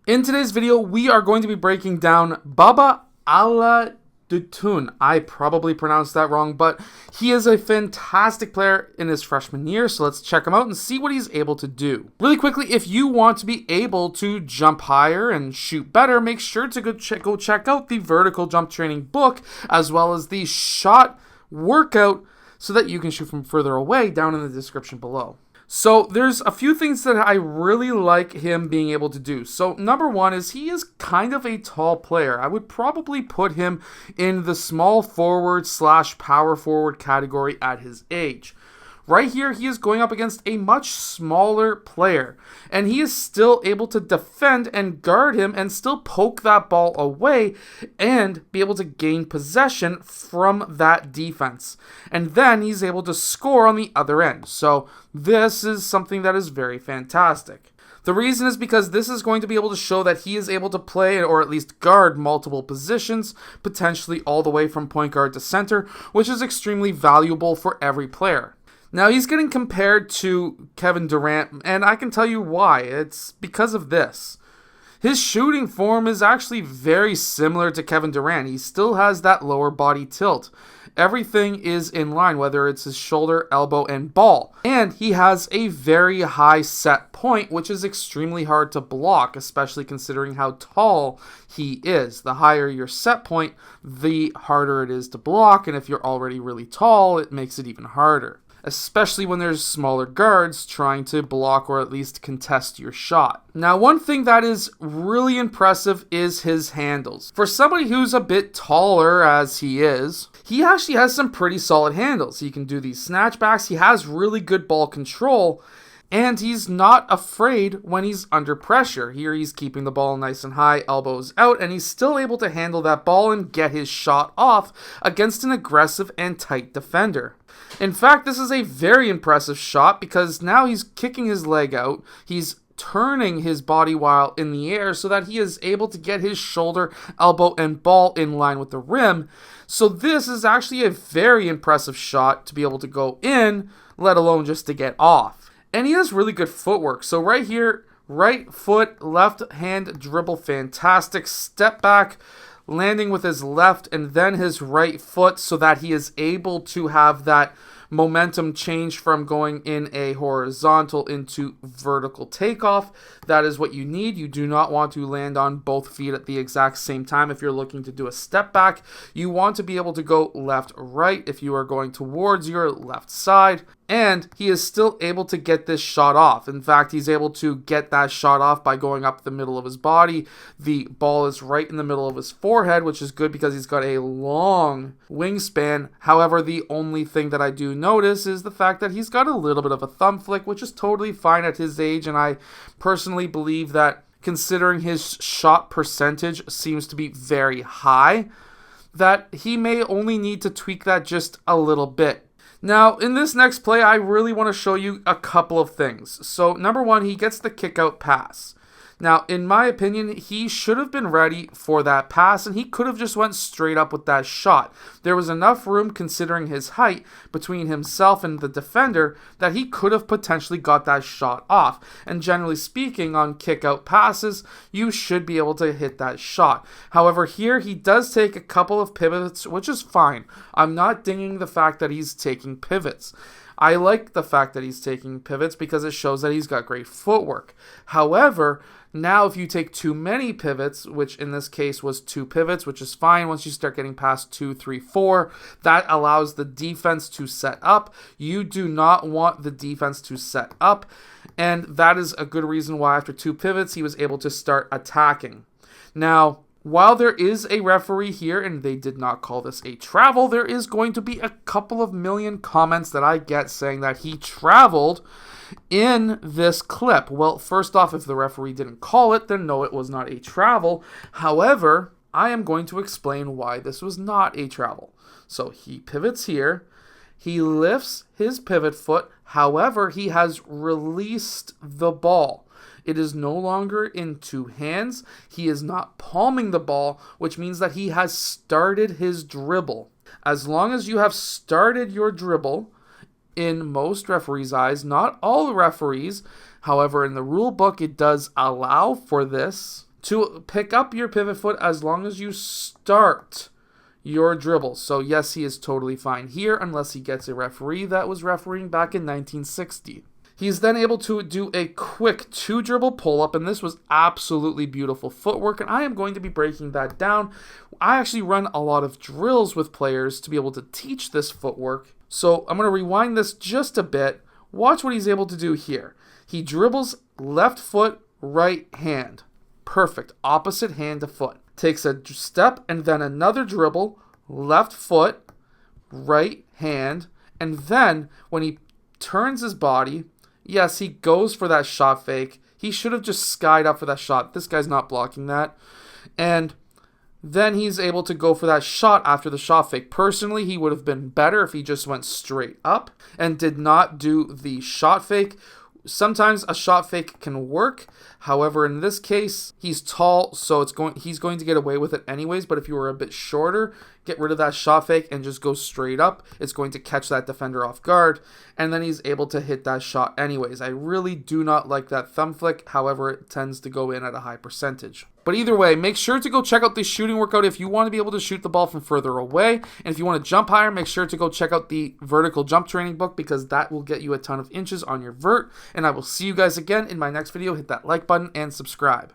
In today's video, we are going to be breaking down Baba Oladotun. I probably pronounced that wrong, but he is a fantastic player in his freshman year, so let's check him out and see what he's able to do. Really quickly, if you want to be able to jump higher and shoot better, make sure to go check out the vertical jump training book, as well as the shot workout, so that you can shoot from further away down in the description below. So there's a few things that I really like him being able to do. So number one is he is kind of a tall player. I would probably put him in the small forward / power forward category at his age. Right here, he is going up against a much smaller player, and he is still able to defend and guard him and still poke that ball away and be able to gain possession from that defense. And then he's able to score on the other end. So this is something that is very fantastic. The reason is because this is going to be able to show that he is able to play or at least guard multiple positions, potentially all the way from point guard to center, which is extremely valuable for every player. Now, he's getting compared to Kevin Durant, and I can tell you why. It's because of this. His shooting form is actually very similar to Kevin Durant. He still has that lower body tilt. Everything is in line, whether it's his shoulder, elbow, and ball. And he has a very high set point, which is extremely hard to block, especially considering how tall he is. The higher your set point, the harder it is to block, and if you're already really tall, it makes it even harder, especially when there's smaller guards trying to block or at least contest your shot. Now, one thing that is really impressive is his handles. For somebody who's a bit taller as he is, he actually has some pretty solid handles. He can do these snatchbacks, he has really good ball control, and he's not afraid when he's under pressure. Here he's keeping the ball nice and high, elbows out, and he's still able to handle that ball and get his shot off against an aggressive and tight defender. In fact, this is a very impressive shot because now he's kicking his leg out, he's turning his body while in the air so that he is able to get his shoulder, elbow, and ball in line with the rim. So this is actually a very impressive shot to be able to go in, let alone just to get off. And he has really good footwork. So right here, right foot, left hand dribble, fantastic. Step back, landing with his left and then his right foot so that he is able to have that momentum change from going in a horizontal into vertical takeoff. That is what you need. You do not want to land on both feet at the exact same time if you're looking to do a step back. You want to be able to go left, right if you are going towards your left side. And he is still able to get this shot off. In fact, he's able to get that shot off by going up the middle of his body. The ball is right in the middle of his forehead, which is good because he's got a long wingspan. However, the only thing that I do notice is the fact that he's got a little bit of a thumb flick, which is totally fine at his age. And I personally believe that considering his shot percentage seems to be very high, that he may only need to tweak that just a little bit. Now, in this next play, I really want to show you a couple of things. So, number one, he gets the kick-out pass. Now, in my opinion, he should have been ready for that pass, and he could have just went straight up with that shot. There was enough room, considering his height, between himself and the defender, that he could have potentially got that shot off. And generally speaking, on kick-out passes, you should be able to hit that shot. However, here, he does take a couple of pivots, which is fine. I'm not dinging the fact that he's taking pivots. I like the fact that he's taking pivots because it shows that he's got great footwork. However, now if you take too many pivots, which in this case was 2 pivots, which is fine once you start getting past 2, 3, 4, that allows the defense to set up. You do not want the defense to set up, and that is a good reason why after 2 pivots he was able to start attacking. Now, while there is a referee here, and they did not call this a travel, there is going to be a couple of million comments that I get saying that he traveled in this clip. Well, first off, if the referee didn't call it, then no, it was not a travel. However, I am going to explain why this was not a travel. So he pivots here. He lifts his pivot foot. However, he has released the ball. It is no longer in 2 hands. He is not palming the ball, which means that he has started his dribble. As long as you have started your dribble, in most referees' eyes, not all referees, however, in the rule book, it does allow for this. to pick up your pivot foot as long as you start your dribble. So yes, he is totally fine here unless he gets a referee that was refereeing back in 1960. He's then able to do a quick 2-dribble pull-up, and this was absolutely beautiful footwork, and I am going to be breaking that down. I actually run a lot of drills with players to be able to teach this footwork, so I'm going to rewind this just a bit. Watch what he's able to do here. He dribbles left foot, right hand. Perfect. Opposite hand to foot. Takes a step and then another dribble, left foot, right hand, and then when he turns his body, yes, he goes for that shot fake. He should have just skied up for that shot. This guy's not blocking that. And then he's able to go for that shot after the shot fake. Personally, he would have been better if he just went straight up and did not do the shot fake. Sometimes a shot fake can work. However, in this case, he's tall, so he's going to get away with it anyways. But if you were a bit shorter, get rid of that shot fake and just go straight up. It's going to catch that defender off guard, and then he's able to hit that shot anyways. I really do not like that thumb flick. However, it tends to go in at a high percentage. But either way, make sure to go check out the shooting workout if you want to be able to shoot the ball from further away. And if you want to jump higher, make sure to go check out the vertical jump training book, because that will get you a ton of inches on your vert. And I will see you guys again in my next video. Hit that like button and subscribe.